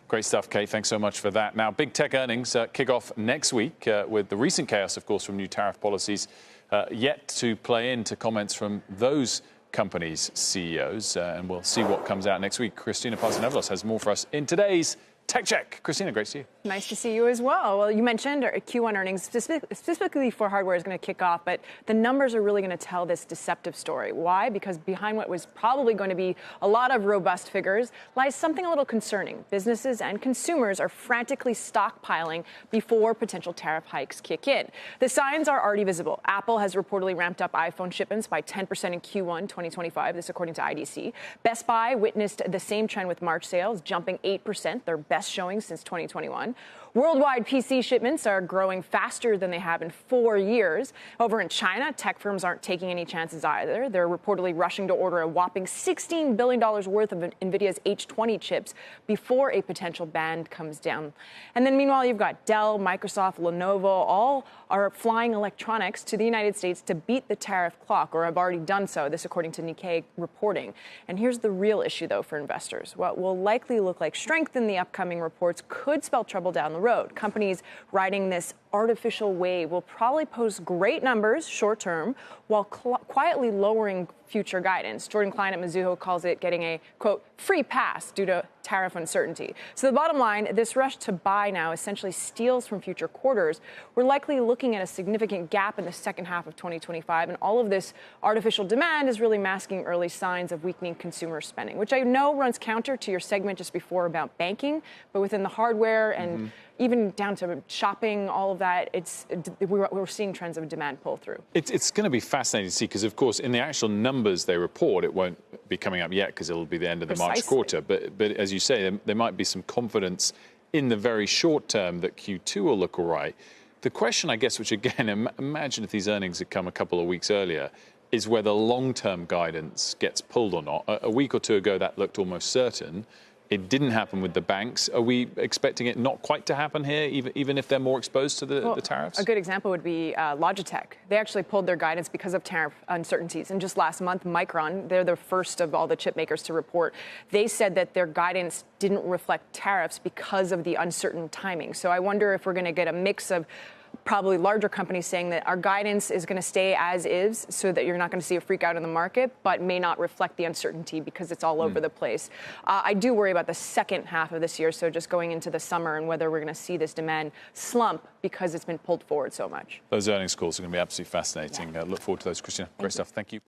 Great stuff, Kate. Thanks so much for that. Now, big tech earnings kick off next week with the recent chaos, of course, from new tariff policies yet to play into comments from those companies' CEOs. And we'll see what comes out next week. Kristina Partsinevelos has more for us in today's Tech Check. Kristina, great to see you. Nice to see you as well. Well, you mentioned Q1 earnings specifically for hardware is going to kick off, but the numbers are really going to tell this deceptive story. Why? Because behind what was probably going to be a lot of robust figures lies something a little concerning. Businesses and consumers are frantically stockpiling before potential tariff hikes kick in. The signs are already visible. Apple has reportedly ramped up iPhone shipments by 10% in Q1 2025, this according to IDC. Best Buy witnessed the same trend with March sales, jumping 8%, their best showing since 2021. Worldwide PC shipments are growing faster than they have in 4 years. Over in China, tech firms aren't taking any chances either. They're reportedly rushing to order a whopping $16 billion worth of NVIDIA's H20 chips before a potential ban comes down. And then meanwhile, you've got Dell, Microsoft, Lenovo, all are flying electronics to the United States to beat the tariff clock, or have already done so, this according to Nikkei reporting. And here's the real issue, though, for investors. What will likely look like strength in the upcoming reports could spell trouble down the road. Companies riding this artificial wave will probably post great numbers short term while quietly lowering future guidance. Jordan Klein at Mizuho calls it getting a, quote, free pass due to tariff uncertainty. So the bottom line, this rush to buy now essentially steals from future quarters. We're likely looking at a significant gap in the second half of 2025, and all of this artificial demand is really masking early signs of weakening consumer spending, which I know runs counter to your segment just before about banking, but within the hardware and even down to shopping, all of that, we're seeing trends of demand pull through. It's going to be fascinating to see because, of course, in the actual numbers they report, it won't be coming up yet because it'll be the end of the March quarter. But as you say, there might be some confidence in the very short term that Q2 will look all right. The question, I guess, which again, imagine if these earnings had come a couple of weeks earlier, is whether long-term guidance gets pulled or not. A week or two ago, that looked almost certain. It didn't happen with the banks. Are we expecting it not quite to happen here, even if they're more exposed to the tariffs? A good example would be Logitech. They actually pulled their guidance because of tariff uncertainties. And just last month, Micron, they're the first of all the chip makers to report. They said that their guidance didn't reflect tariffs because of the uncertain timing. So I wonder if we're going to get a mix of probably larger companies saying that our guidance is going to stay as is so that you're not going to see a freak out in the market, but may not reflect the uncertainty because it's all over the place. I do worry about the second half of this year, so just going into the summer and whether we're going to see this demand slump because it's been pulled forward so much. Those earnings calls are going to be absolutely fascinating. Look forward to those, Kristina. Great stuff. Thank you.